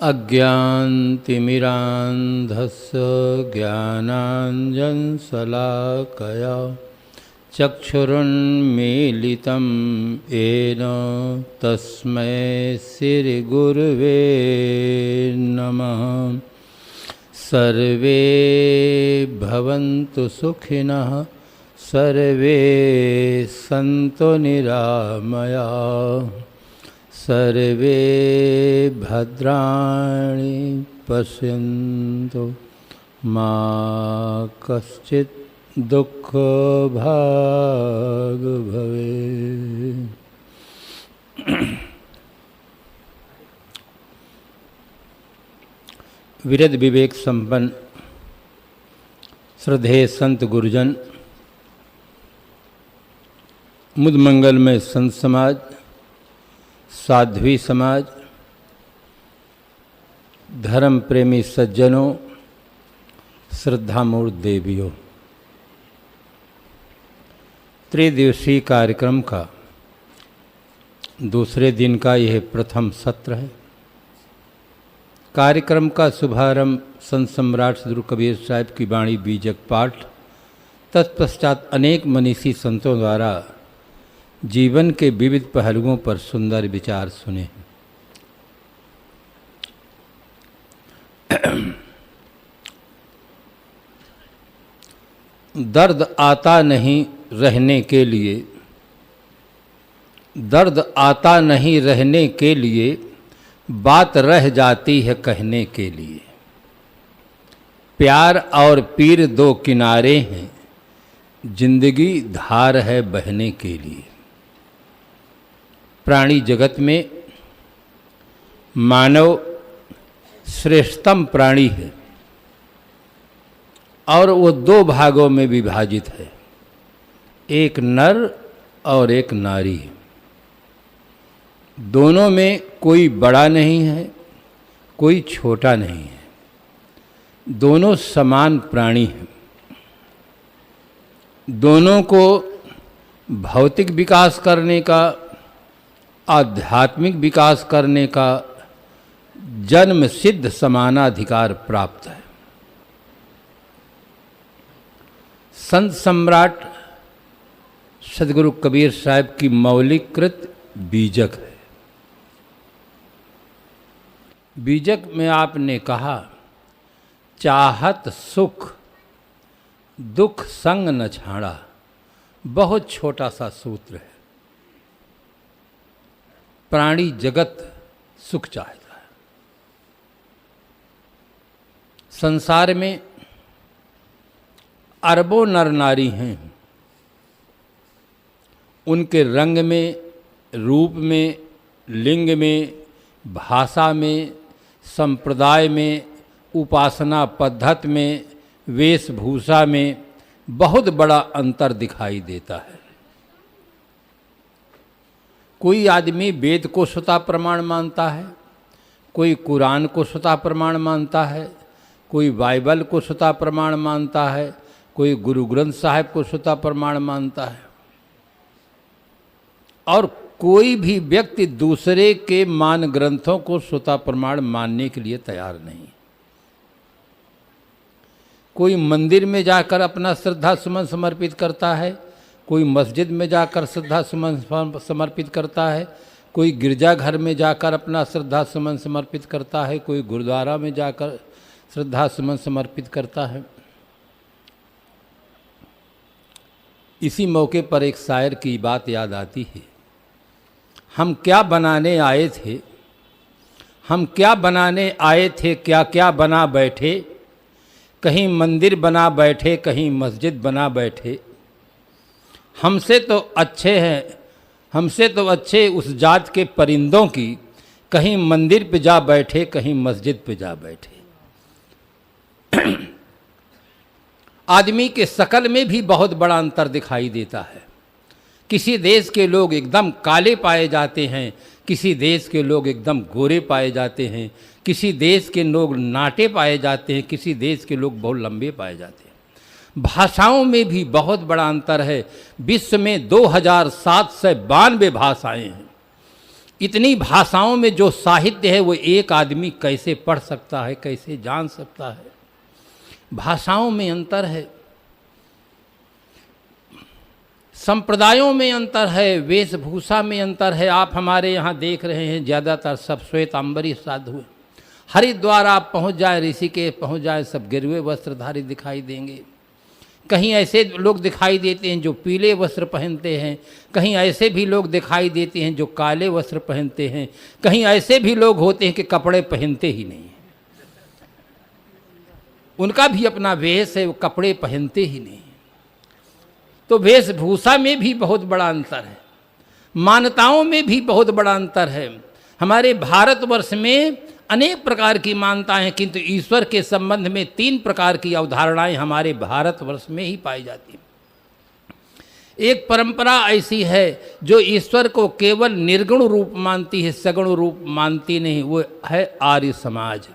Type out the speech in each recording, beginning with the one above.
अज्ञानतिमिरान्धस्य ज्ञानाञ्जनशलाकया चक्षुरुन्मीलितं येन तस्मै श्रीगुरुवे नमः। सर्वे भवन्तु सुखिनः, सर्वे सन्तु निरामयाः, सर्वे भद्राणि पश्यन्तु मा कश्चित् दुःखभाग् भवेत्। विरद विवेक संपन्न श्रद्धेय संत गुरुजन, मुद मंगल में संत समाज, साध्वी समाज, धर्म प्रेमी सज्जनों, श्रद्धामूर्त देवियों, त्रिदिवसीय कार्यक्रम का दूसरे दिन का यह प्रथम सत्र है। कार्यक्रम का शुभारंभ संत सम्राट सद्गुरु कबीर साहिब की वाणी बीजक पाठ, तत्पश्चात अनेक मनीषी संतों द्वारा जीवन के विविध पहलुओं पर सुंदर विचार सुने। दर्द आता नहीं रहने के लिए, दर्द आता नहीं रहने के लिए, बात रह जाती है कहने के लिए। प्यार और पीर दो किनारे हैं, जिंदगी धार है बहने के लिए। प्राणी जगत में मानव श्रेष्ठतम प्राणी है और वो दो भागों में विभाजित है, एक नर और एक नारी। दोनों में कोई बड़ा नहीं है, कोई छोटा नहीं है, दोनों समान प्राणी हैं। दोनों को भौतिक विकास करने का, आध्यात्मिक विकास करने का जन्म सिद्ध समानाधिकार प्राप्त है। संत सम्राट सद्गुरु कबीर साहिब की मौलिकृत बीजक है। बीजक में आपने कहा, चाहत सुख दुख संग न छाड़ा। बहुत छोटा सा सूत्र है। प्राणी जगत सुख चाहता है। संसार में अरबों नर नारी हैं। उनके रंग में, रूप में, लिंग में, भाषा में, संप्रदाय में, उपासना पद्धति में, वेशभूषा में बहुत बड़ा अंतर दिखाई देता है। कोई आदमी वेद को स्वतः प्रमाण मानता है, कोई कुरान को स्वतः प्रमाण मानता है, कोई बाइबल को स्वतः प्रमाण मानता है, कोई गुरु ग्रंथ साहिब को स्वतः प्रमाण मानता है। और कोई भी व्यक्ति दूसरे के मान ग्रंथों को स्वतः प्रमाण मानने के लिए तैयार नहीं। कोई मंदिर में जाकर अपना श्रद्धा सुमन समर्पित करता है, कोई मस्जिद में जाकर श्रद्धा सुमन समर्पित करता है, कोई गिरजाघर में जाकर अपना श्रद्धा सुमन समर्पित करता है, कोई गुरुद्वारा में जाकर श्रद्धा सुमन समर्पित करता है। इसी मौके पर एक शायर की बात याद आती है। हम क्या बनाने आए थे, हम क्या बनाने आए थे, क्या क्या बना बैठे। कहीं मंदिर बना बैठे, कहीं मस्जिद बना बैठे। हमसे तो अच्छे हैं, हमसे तो अच्छे उस जात के परिंदों की, कहीं मंदिर पे जा बैठे, कहीं मस्जिद पे जा बैठे। आदमी के शकल में भी बहुत बड़ा अंतर दिखाई देता है। किसी देश के लोग एकदम काले पाए जाते हैं, किसी देश के लोग एकदम गोरे पाए जाते हैं, किसी देश के लोग नाटे पाए जाते हैं, किसी देश के लोग बहुत लंबे पाए जाते हैं। भाषाओं में भी बहुत बड़ा अंतर है। विश्व में 2792 भाषाएं हैं। इतनी भाषाओं में जो साहित्य है वो एक आदमी कैसे पढ़ सकता है, कैसे जान सकता है। भाषाओं में अंतर है, संप्रदायों में अंतर है, वेशभूषा में अंतर है। आप हमारे यहाँ देख रहे हैं ज़्यादातर सब श्वेतांबरी साधु हैं। हरिद्वार आप पहुँच जाए, ऋषिकेश पहुँच जाए, सब गिरवे वस्त्रधारी दिखाई देंगे। कहीं ऐसे लोग दिखाई देते हैं जो पीले वस्त्र पहनते हैं, कहीं ऐसे भी लोग दिखाई देते हैं जो काले वस्त्र पहनते हैं, कहीं ऐसे भी लोग होते हैं कि कपड़े पहनते ही नहीं हैं। उनका भी अपना वेश है, वो कपड़े पहनते ही नहीं। तो वेशभूषा में भी बहुत बड़ा अंतर है, मान्यताओं में भी बहुत बड़ा अंतर है। हमारे भारतवर्ष में अनेक प्रकार की मान्यताएं हैं, किंतु ईश्वर के संबंध में 3 प्रकार की अवधारणाएं हमारे भारतवर्ष में ही पाई जाती हैं। एक परंपरा ऐसी है जो ईश्वर को केवल निर्गुण रूप मानती है, सगुण रूप मानती नहीं, वो है आर्य समाज।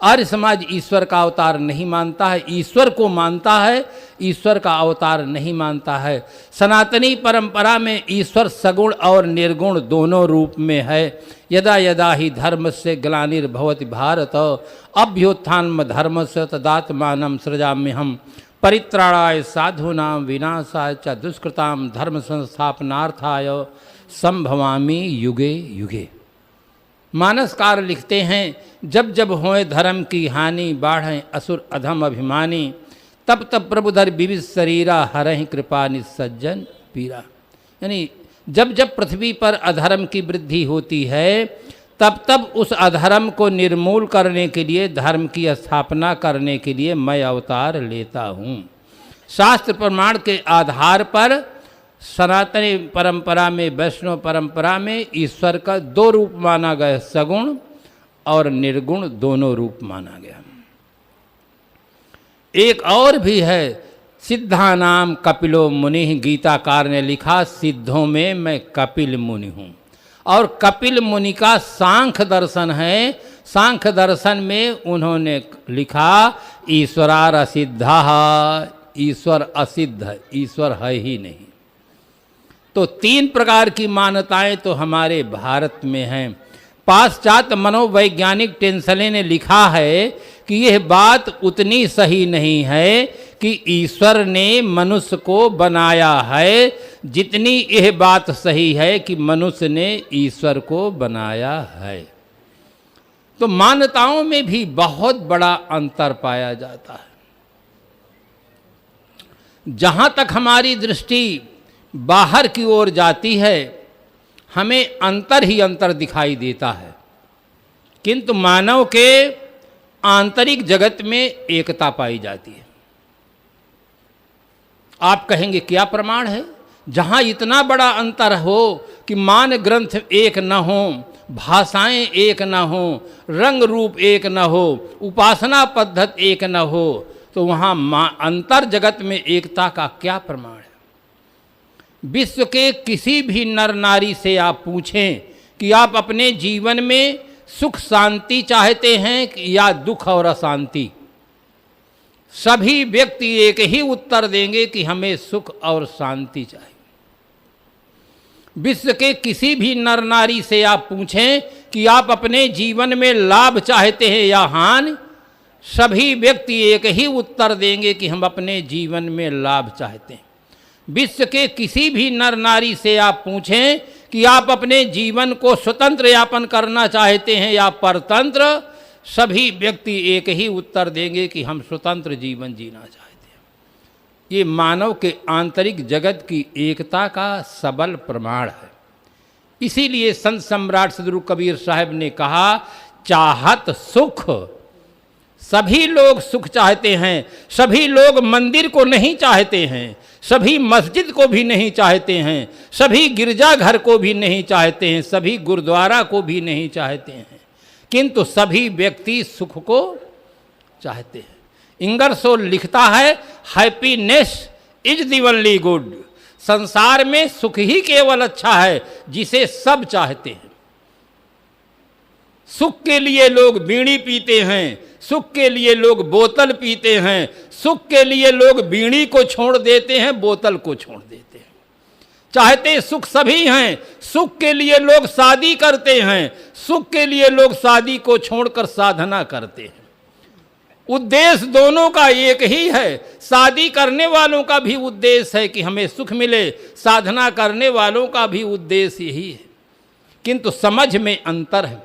आर्य समाज ईश्वर का अवतार नहीं मानता है, ईश्वर को मानता है, ईश्वर का अवतार नहीं मानता है। सनातनी परंपरा में ईश्वर सगुण और निर्गुण दोनों रूप में है। यदा यदा ही धर्म से ग्लानिर्भवति भारत अभ्युत्थानं धर्मस्य तदात्मानं सृजाम्यहम् परित्राणाय साधूनां विनाशाय च दुष्कृतां धर्म संस्थापनार्थाय संभवामि युगे युगे। मानसकार लिखते हैं, जब जब होए धर्म की हानि, बाढ़ें असुर अधम अभिमानी, तब तब प्रभुधर विविध शरीरा हरहि कृपा निसज्जन पीरा। यानी जब जब पृथ्वी पर अधर्म की वृद्धि होती है, तब तब उस अधर्म को निर्मूल करने के लिए, धर्म की स्थापना करने के लिए मैं अवतार लेता हूँ। शास्त्र प्रमाण के आधार पर सनातनी परंपरा में, वैष्णव परंपरा में ईश्वर का 2 रूप माना गया, सगुण और निर्गुण दोनों रूप माना गया। एक और भी है, सिद्धा नाम कपिलो मुनि, गीताकार ने लिखा सिद्धों में मैं कपिल मुनि हूँ। और कपिल मुनि का सांख्य दर्शन है। सांख्य दर्शन में उन्होंने लिखा ईश्वरार असिद्धा, ईश्वर असिद्ध है, ईश्वर है ही नहीं। तो 3 प्रकार की मान्यताएं तो हमारे भारत में हैं। पाश्चात्य मनोवैज्ञानिक टेंसले ने लिखा है कि यह बात उतनी सही नहीं है कि ईश्वर ने मनुष्य को बनाया है, जितनी यह बात सही है कि मनुष्य ने ईश्वर को बनाया है। तो मान्यताओं में भी बहुत बड़ा अंतर पाया जाता है। जहां तक हमारी दृष्टि बाहर की ओर जाती है, हमें अंतर ही अंतर दिखाई देता है, किंतु मानव के आंतरिक जगत में एकता पाई जाती है। आप कहेंगे क्या प्रमाण है? जहां इतना बड़ा अंतर हो कि मान ग्रंथ एक न हो, भाषाएं एक न हो, रंग रूप एक न हो, उपासना पद्धति एक न हो, तो वहां अंतर जगत में एकता का क्या प्रमाण है? विश्व के किसी भी नर नारी से आप पूछें कि आप अपने जीवन में सुख शांति चाहते हैं या दुख और अशांति, सभी व्यक्ति एक ही उत्तर देंगे कि हमें सुख और शांति चाहिए। विश्व के किसी भी नर नारी से आप पूछें कि आप अपने जीवन में लाभ चाहते हैं या हानि, सभी व्यक्ति एक ही उत्तर देंगे कि हम अपने जीवन में लाभ चाहते हैं। विश्व के किसी भी नर नारी से आप पूछें कि आप अपने जीवन को स्वतंत्र यापन करना चाहते हैं या परतंत्र, सभी व्यक्ति एक ही उत्तर देंगे कि हम स्वतंत्र जीवन जीना चाहते हैं। ये मानव के आंतरिक जगत की एकता का सबल प्रमाण है। इसीलिए संत सम्राट सदगुरु कबीर साहब ने कहा, चाहत सुख, सभी लोग सुख चाहते हैं। सभी लोग मंदिर को नहीं चाहते हैं, सभी मस्जिद को भी नहीं चाहते हैं, सभी गिरजाघर को भी नहीं चाहते हैं, सभी गुरुद्वारा को भी नहीं चाहते हैं, किंतु सभी व्यक्ति सुख को चाहते हैं। इंगरसोल लिखता है, happiness is the only good, संसार में सुख ही केवल अच्छा है जिसे सब चाहते हैं। सुख के लिए लोग बीड़ी पीते हैं, सुख के लिए लोग बोतल पीते हैं, सुख के लिए लोग बीड़ी को छोड़ देते हैं, बोतल को छोड़ देते हैं। चाहते सुख सभी हैं, सुख के लिए लोग शादी करते हैं, सुख के लिए लोग शादी को छोड़कर साधना करते हैं। उद्देश्य दोनों का एक ही है। शादी करने वालों का भी उद्देश्य है कि हमें सुख मिले, साधना करने वालों का भी उद्देश्य यही है, किंतु समझ में अंतर है।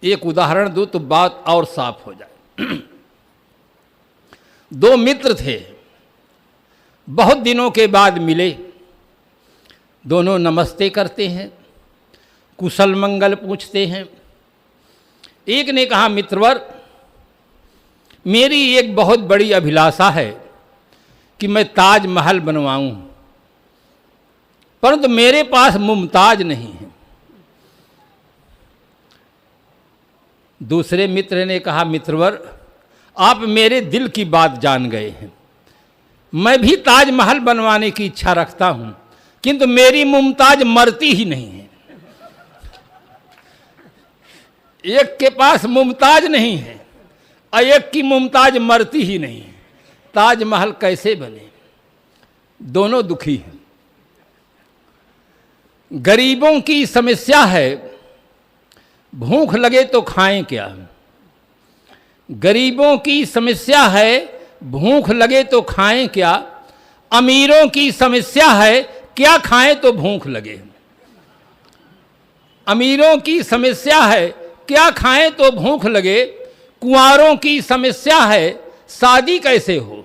एक उदाहरण दूं तो बात और साफ हो जाए। दो मित्र थे, बहुत दिनों के बाद मिले, दोनों नमस्ते करते हैं, कुशल मंगल पूछते हैं। एक ने कहा, मित्रवर, मेरी एक बहुत बड़ी अभिलाषा है कि मैं ताजमहल बनवाऊं, परंतु मेरे पास मुमताज नहीं है। दूसरे मित्र ने कहा, मित्रवर, आप मेरे दिल की बात जान गए हैं। मैं भी ताजमहल बनवाने की इच्छा रखता हूं, किंतु मेरी मुमताज मरती ही नहीं है। एक के पास मुमताज नहीं है और एक की मुमताज मरती ही नहीं है। ताजमहल कैसे बने? दोनों दुखी हैं। गरीबों की समस्या है, भूख लगे तो खाएं क्या। गरीबों की समस्या है, भूख लगे तो खाएं क्या। अमीरों की समस्या है, क्या खाएं तो भूख लगे। अमीरों की समस्या है, क्या खाएं तो भूख लगे। कुंवारों की समस्या है, शादी कैसे हो।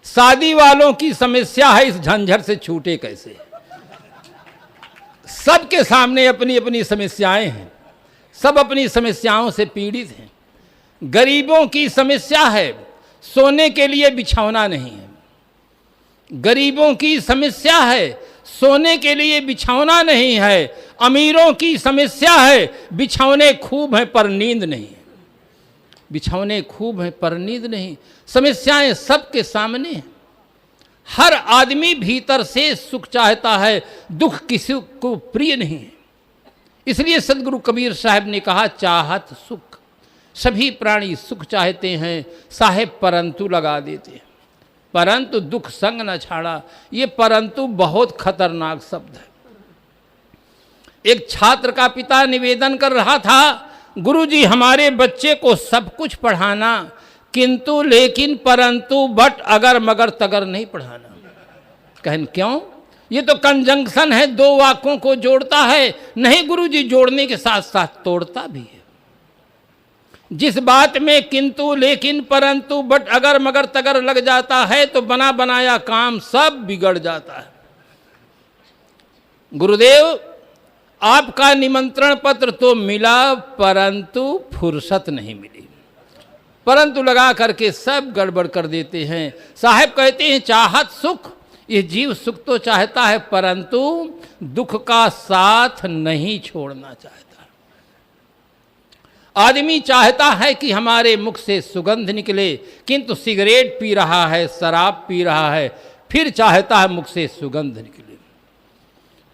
शादी वालों की समस्या है, इस झंझट से छूटे कैसे। सबके सामने अपनी अपनी समस्याएं हैं, सब अपनी समस्याओं से पीड़ित हैं। गरीबों की समस्या है, सोने के लिए बिछौना नहीं है। गरीबों की समस्या है, सोने के लिए बिछौना नहीं है। अमीरों की समस्या है, बिछौने खूब हैं पर नींद नहीं है। बिछौने खूब हैं पर नींद नहीं। समस्याएं सबके सामने हैं। हर आदमी भीतर से सुख चाहता है, दुख किसी को प्रिय नहीं है। इसलिए सदगुरु कबीर साहब ने कहा, चाहत सुख। सभी प्राणी सुख चाहते हैं, साहेब परंतु लगा देते हैं। परंतु दुख संग न छाड़ा, ये परंतु बहुत खतरनाक शब्द है। एक छात्र का पिता निवेदन कर रहा था, गुरुजी हमारे बच्चे को सब कुछ पढ़ाना, किंतु लेकिन परंतु बट अगर मगर तगर नहीं पढ़ाना। कहन क्यों? ये तो कंजंक्शन है, दो वाक्यों को जोड़ता है। नहीं गुरुजी, जोड़ने के साथ साथ तोड़ता भी है। जिस बात में किंतु लेकिन परंतु बट अगर मगर तगर लग जाता है तो बना बनाया काम सब बिगड़ जाता है। गुरुदेव, आपका निमंत्रण पत्र तो मिला, परंतु फुर्सत नहीं मिली। परंतु लगा करके सब गड़बड़ कर देते हैं। साहब कहते हैं, चाहत सुख। ये जीव सुख तो चाहता है, परंतु दुख का साथ नहीं छोड़ना चाहता। आदमी चाहता है कि हमारे मुख से सुगंध निकले, किंतु सिगरेट पी रहा है, शराब पी रहा है, फिर चाहता है मुख से सुगंध निकले।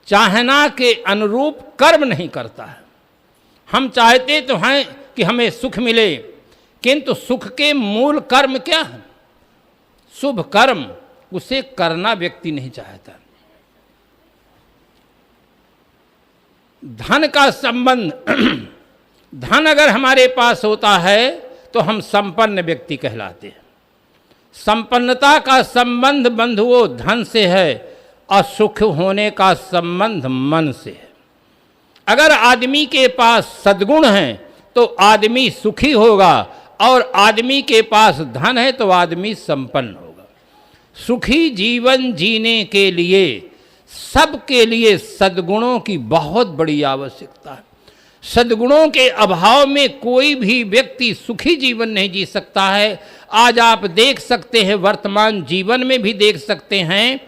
चाहना के अनुरूप कर्म नहीं करता है। हम चाहते तो हैं कि हमें सुख मिले, किंतु सुख के मूल कर्म क्या है? शुभ कर्म, उसे करना व्यक्ति नहीं चाहता। धन का संबंध, धन अगर हमारे पास होता है तो हम संपन्न व्यक्ति कहलाते हैं। संपन्नता का संबंध बंधुओं धन से है, और सुख होने का संबंध मन से है। अगर आदमी के पास सद्गुण हैं तो आदमी सुखी होगा, और आदमी के पास धन है तो आदमी संपन्न होगा। सुखी जीवन जीने के लिए सबके लिए सद्गुणों की बहुत बड़ी आवश्यकता है। सद्गुणों के अभाव में कोई भी व्यक्ति सुखी जीवन नहीं जी सकता है। आज आप देख सकते हैं, वर्तमान जीवन में भी देख सकते हैं,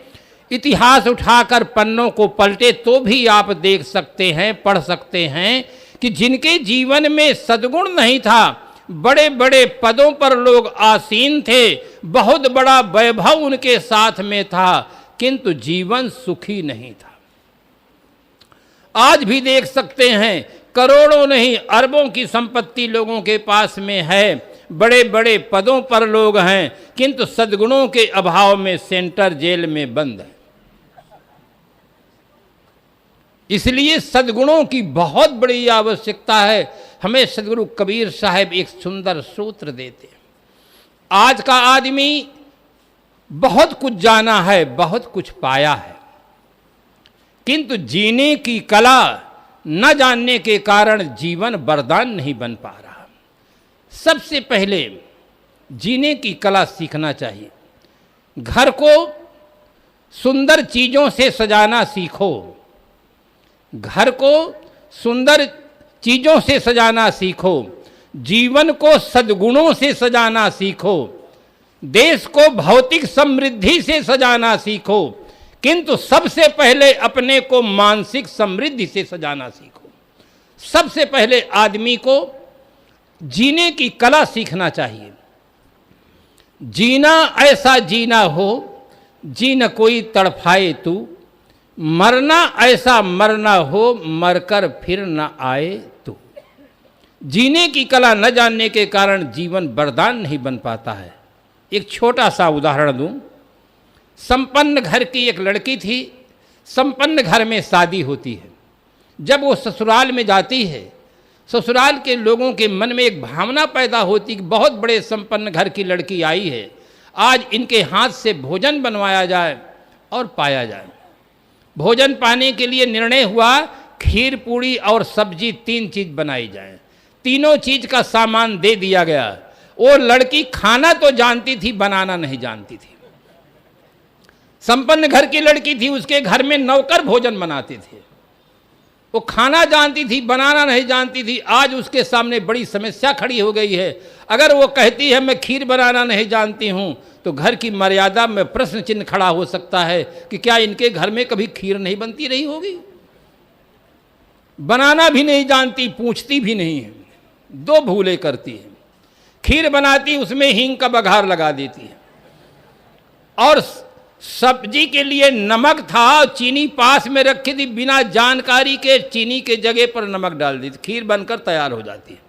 इतिहास उठाकर पन्नों को पलटे तो भी आप देख सकते हैं, पढ़ सकते हैं कि जिनके जीवन में सद्गुण नहीं था, बड़े बड़े पदों पर लोग आसीन थे, बहुत बड़ा वैभव उनके साथ में था, किंतु जीवन सुखी नहीं था। आज भी देख सकते हैं, करोड़ों नहीं अरबों की संपत्ति लोगों के पास में है, बड़े बड़े पदों पर लोग हैं, किंतु सद्गुणों के अभाव में सेंटर जेल में बंद है। इसलिए सद्गुणों की बहुत बड़ी आवश्यकता है। हमें सद्गुरु कबीर साहब एक सुंदर सूत्र देते हैं। आज का आदमी बहुत कुछ जाना है, बहुत कुछ पाया है, किंतु जीने की कला न जानने के कारण जीवन वरदान नहीं बन पा रहा। सबसे पहले जीने की कला सीखना चाहिए। घर को सुंदर चीज़ों से सजाना सीखो, घर को सुंदर चीज़ों से सजाना सीखो, जीवन को सद्गुणों से सजाना सीखो, देश को भौतिक समृद्धि से सजाना सीखो, किंतु सबसे पहले अपने को मानसिक समृद्धि से सजाना सीखो। सबसे पहले आदमी को जीने की कला सीखना चाहिए। जीना ऐसा जीना हो जी न कोई तड़फाए तू, मरना ऐसा मरना हो मरकर फिर न आए तू। जीने की कला न जानने के कारण जीवन वरदान नहीं बन पाता है। एक छोटा सा उदाहरण दूं। संपन्न घर की एक लड़की थी। संपन्न घर में शादी होती है। जब वो ससुराल में जाती है, ससुराल के लोगों के मन में एक भावना पैदा होती कि बहुत बड़े संपन्न घर की लड़की आई है, आज इनके हाथ से भोजन बनवाया जाए और पाया जाए। भोजन पाने के लिए निर्णय हुआ खीर पूड़ी और सब्जी 3 चीज़ बनाई जाए। तीनों चीज़ का सामान दे दिया गया। वो लड़की खाना तो जानती थी, बनाना नहीं जानती थी। संपन्न घर की लड़की थी, उसके घर में नौकर भोजन बनाते थे। वो खाना जानती थी, बनाना नहीं जानती थी। आज उसके सामने बड़ी समस्या खड़ी हो गई है। अगर वो कहती है मैं खीर बनाना नहीं जानती हूँ, तो घर की मर्यादा में प्रश्न चिन्ह खड़ा हो सकता है कि क्या इनके घर में कभी खीर नहीं बनती रही होगी। बनाना भी नहीं जानती, पूछती भी नहीं है, 2 भूलें करती है। खीर बनाती, उसमें हींग का बघार लगा देती है, और सब्जी के लिए नमक था, चीनी पास में रखी थी, बिना जानकारी के चीनी के जगह पर नमक डाल दी, खीर बनकर तैयार हो जाती है।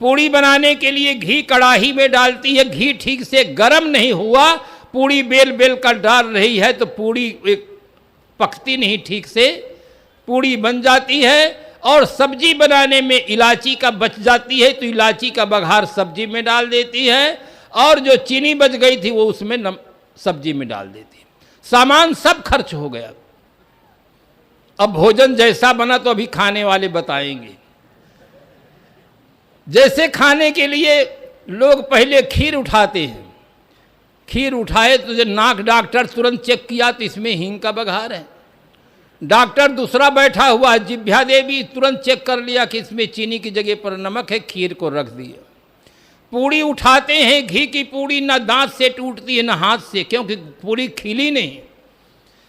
पूड़ी बनाने के लिए घी कढ़ाई में डालती है, घी ठीक से गर्म नहीं हुआ, पूड़ी बेल बेल कर डाल रही है तो पूड़ी पकती नहीं ठीक से, पूड़ी बन जाती है। और सब्जी बनाने में इलायची का बच जाती है तो इलायची का बघार सब्जी में डाल देती है, और जो चीनी बच गई थी वो उसमें सब्जी में डाल देती है। सामान सब खर्च हो गया। अब भोजन जैसा बना तो अभी खाने वाले बताएंगे। जैसे खाने के लिए लोग पहले खीर उठाते हैं, खीर उठाए तो जो नाक डॉक्टर तुरंत चेक किया तो इसमें हींग का बघार है। डॉक्टर दूसरा बैठा हुआ जिभ्या देवी तुरंत चेक कर लिया कि इसमें चीनी की जगह पर नमक है, खीर को रख दिया। पूड़ी उठाते हैं, घी की पूड़ी ना दांत से टूटती है ना हाथ से, क्योंकि पूड़ी खिली नहीं।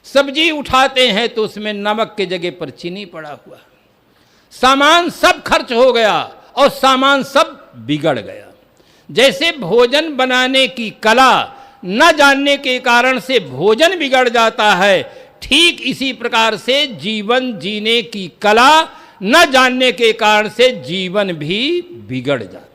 सब्जी उठाते हैं तो उसमें नमक के जगह पर चीनी पड़ा हुआ। सामान सब खर्च हो गया और सामान सब बिगड़ गया। जैसे भोजन बनाने की कला न जानने के कारण से भोजन बिगड़ जाता है, ठीक इसी प्रकार से जीवन जीने की कला न जानने के कारण से जीवन भी बिगड़ जाता है।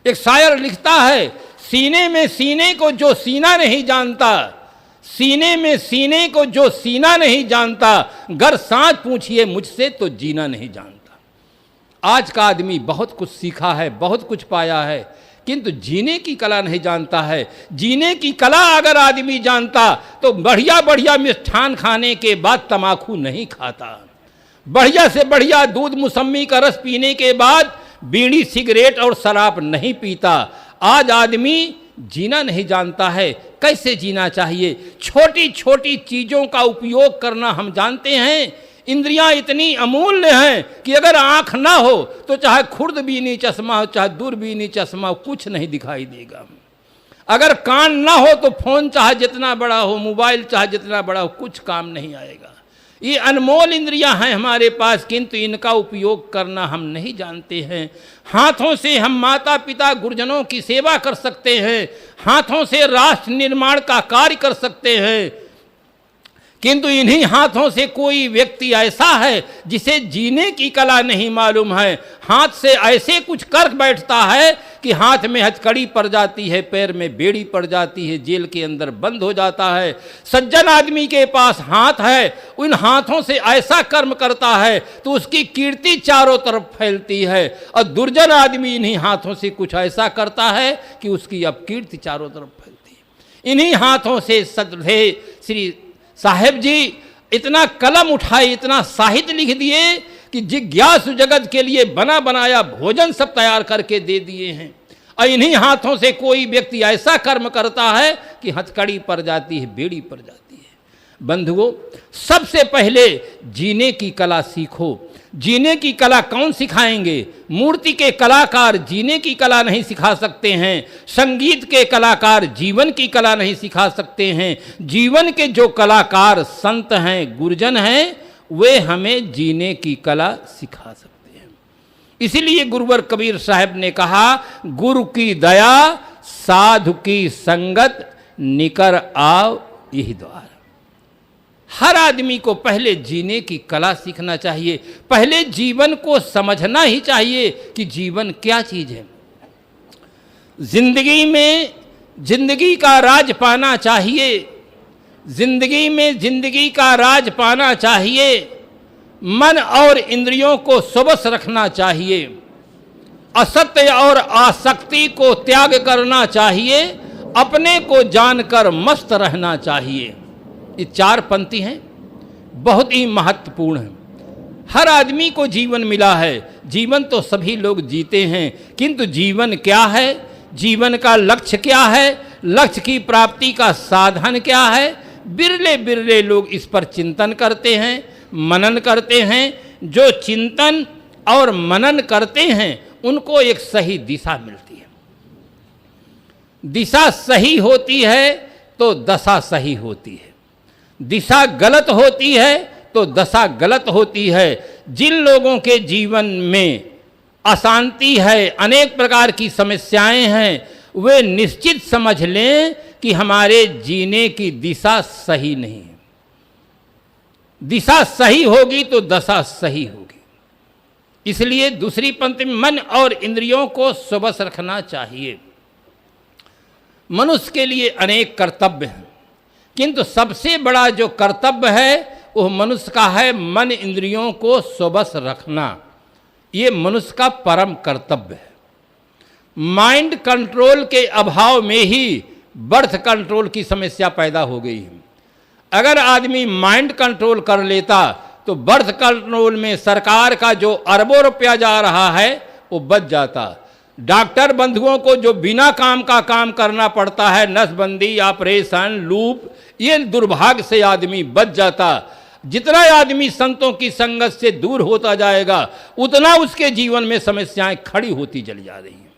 एक शायर लिखता है, सीने में सीने को जो सीना नहीं जानता, सीने में सीने को जो सीना नहीं जानता, गर सांझ पूछिए मुझसे तो जीना नहीं जानता। आज का आदमी बहुत कुछ सीखा है, बहुत कुछ पाया है, किंतु जीने की कला नहीं जानता है। जीने की कला अगर आदमी जानता तो बढ़िया बढ़िया मिष्ठान खाने के बाद तमाकू नहीं खाता, बढ़िया से बढ़िया दूध मौसमी का रस पीने के बाद बीड़ी सिगरेट और शराब नहीं पीता। आज आदमी जीना नहीं जानता है, कैसे जीना चाहिए। छोटी छोटी चीज़ों का उपयोग करना हम जानते हैं। इंद्रियां इतनी अमूल्य हैं कि अगर आँख ना हो तो चाहे खुर्दबीनी चश्मा हो, चाहे दूरबीनी चश्मा हो, कुछ नहीं दिखाई देगा। अगर कान ना हो तो फोन चाहे जितना बड़ा हो, मोबाइल चाहे जितना बड़ा हो, कुछ काम नहीं आएगा। ये अनमोल इंद्रियां हैं हमारे पास, किंतु इनका उपयोग करना हम नहीं जानते हैं। हाथों से हम माता पिता गुरुजनों की सेवा कर सकते हैं, हाथों से राष्ट्र निर्माण का कार्य कर सकते हैं, किंतु इन्हीं हाथों से कोई व्यक्ति ऐसा है जिसे जीने की कला नहीं मालूम है। हाथ से ऐसे कुछ कर बैठता है कि हाथ में हथकड़ी पड़ जाती है, पैर में बेड़ी पड़ जाती है, जेल के अंदर बंद हो जाता है। सज्जन आदमी के पास हाथ है, उन हाथों से ऐसा कर्म करता है तो उसकी कीर्ति चारों तरफ फैलती है, और दुर्जन आदमी इन्हीं हाथों से कुछ ऐसा करता है कि उसकी अपकीर्ति चारों तरफ फैलती है। इन्हीं हाथों से श्रद्धेय श्री साहेब जी इतना कलम उठाए, इतना साहित्य लिख दिए कि जिज्ञासु जगत के लिए बना बनाया भोजन सब तैयार करके दे दिए हैं। और इन्हीं हाथों से कोई व्यक्ति ऐसा कर्म करता है कि हथकड़ी पड़ जाती है, बेड़ी पड़ जाती है। बंधुओं, सबसे पहले जीने की कला सीखो। जीने की कला कौन सिखाएंगे? मूर्ति के कलाकार जीने की कला नहीं सिखा सकते हैं, संगीत के कलाकार जीवन की कला नहीं सिखा सकते हैं। जीवन के जो कलाकार संत हैं, गुरुजन हैं, वे हमें जीने की कला सिखा सकते हैं। इसीलिए गुरुवर कबीर साहब ने कहा, गुरु की दया साधु की संगत निकर आओ यही द्वार। हर आदमी को पहले जीने की कला सीखना चाहिए, पहले जीवन को समझना ही चाहिए कि जीवन क्या चीज है। जिंदगी में जिंदगी का राज पाना चाहिए, जिंदगी में जिंदगी का राज पाना चाहिए। मन और इंद्रियों को स्वबस रखना चाहिए, असत्य और आसक्ति को त्याग करना चाहिए, अपने को जानकर मस्त रहना चाहिए। ये चार पंक्ति हैं, बहुत ही महत्वपूर्ण हैं। हर आदमी को जीवन मिला है, जीवन तो सभी लोग जीते हैं, किंतु जीवन क्या है, जीवन का लक्ष्य क्या है, लक्ष्य की प्राप्ति का साधन क्या है, बिरले बिरले लोग इस पर चिंतन करते हैं, मनन करते हैं। जो चिंतन और मनन करते हैं उनको एक सही दिशा मिलती है। दिशा सही होती है तो दशा सही होती है, दिशा गलत होती है तो दशा गलत होती है। जिन लोगों के जीवन में अशांति है, अनेक प्रकार की समस्याएं हैं, वे निश्चित समझ लें कि हमारे जीने की दिशा सही नहीं है। दिशा सही होगी तो दशा सही होगी। इसलिए दूसरी पंक्ति में मन और इंद्रियों को स्वबस रखना चाहिए। मनुष्य के लिए अनेक कर्तव्य हैं, किंतु सबसे बड़ा जो कर्तव्य है वह मनुष्य का है मन इंद्रियों को स्वबस रखना। ये मनुष्य का परम कर्तव्य है। माइंड कंट्रोल के अभाव में ही बर्थ कंट्रोल की समस्या पैदा हो गई है। अगर आदमी माइंड कंट्रोल कर लेता तो बर्थ कंट्रोल में सरकार का जो अरबों रुपया जा रहा है वो बच जाता। डॉक्टर बंधुओं को जो बिना काम का काम करना पड़ता है, नसबंदी, ऑपरेशन, लूप, ये दुर्भाग्य से आदमी बच जाता। जितना आदमी संतों की संगत से दूर होता जाएगा उतना उसके जीवन में समस्याएं खड़ी होती चली जा रही हैं,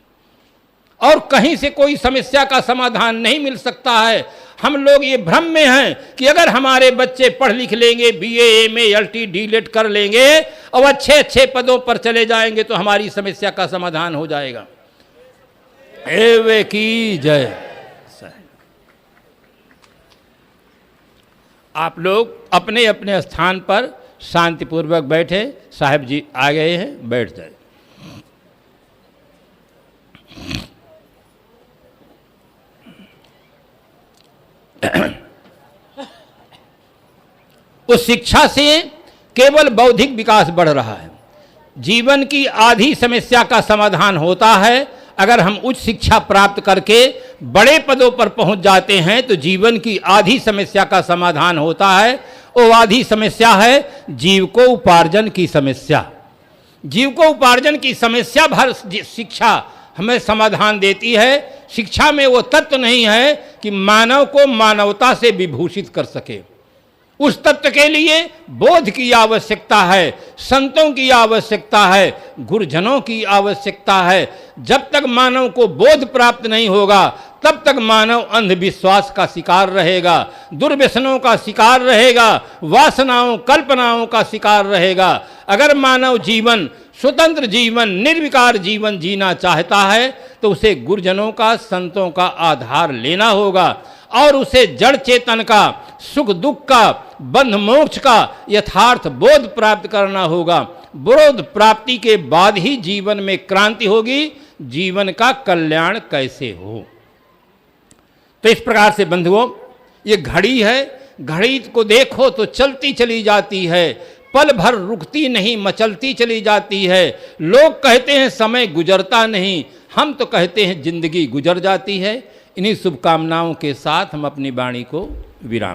और कहीं से कोई समस्या का समाधान नहीं मिल सकता है। हम लोग ये भ्रम में हैं कि अगर हमारे बच्चे पढ़ लिख लेंगे, बीए, एमए, एलटी, डीलेट कर लेंगे और अच्छे अच्छे पदों पर चले जाएंगे तो हमारी समस्या का समाधान हो जाएगा। एवे की जय। आप लोग अपने अपने स्थान पर शांतिपूर्वक बैठे। साहब जी आ गए हैं, बैठ जाए। उस शिक्षा से केवल बौद्धिक विकास बढ़ रहा है। जीवन की आधी समस्या का समाधान होता है अगर हम उच्च शिक्षा प्राप्त करके बड़े पदों पर पहुंच जाते हैं तो जीवन की आधी समस्या का समाधान होता है। वो आधी समस्या है जीव को उपार्जन की समस्या। जीव को उपार्जन की समस्या भर शिक्षा हमें समाधान देती है। शिक्षा में वो तत्व नहीं है कि मानव को मानवता से विभूषित कर सके। उस तत्व के लिए बोध की आवश्यकता है, संतों की आवश्यकता है, गुरुजनों की आवश्यकता है। जब तक मानव को बोध प्राप्त नहीं होगा तब तक मानव अंधविश्वास का शिकार रहेगा, दुर्व्यसनों का शिकार रहेगा, वासनाओं कल्पनाओं का शिकार रहेगा। अगर मानव जीवन स्वतंत्र जीवन, निर्विकार जीवन जीना चाहता है तो उसे गुरुजनों का, संतों का आधार लेना होगा और उसे जड़ चेतन का, सुख दुख का, बंध मोक्ष का यथार्थ बोध प्राप्त करना होगा। बोध प्राप्ति के बाद ही जीवन में क्रांति होगी। जीवन का कल्याण कैसे हो। तो इस प्रकार से बंधुओं, ये घड़ी है, घड़ी को देखो तो चलती चली जाती है, पल भर रुकती नहीं, मचलती चली जाती है। लोग कहते हैं समय गुजरता नहीं, हम तो कहते हैं जिंदगी गुजर जाती है। इन्हीं शुभकामनाओं के साथ हम अपनी वाणी को विराम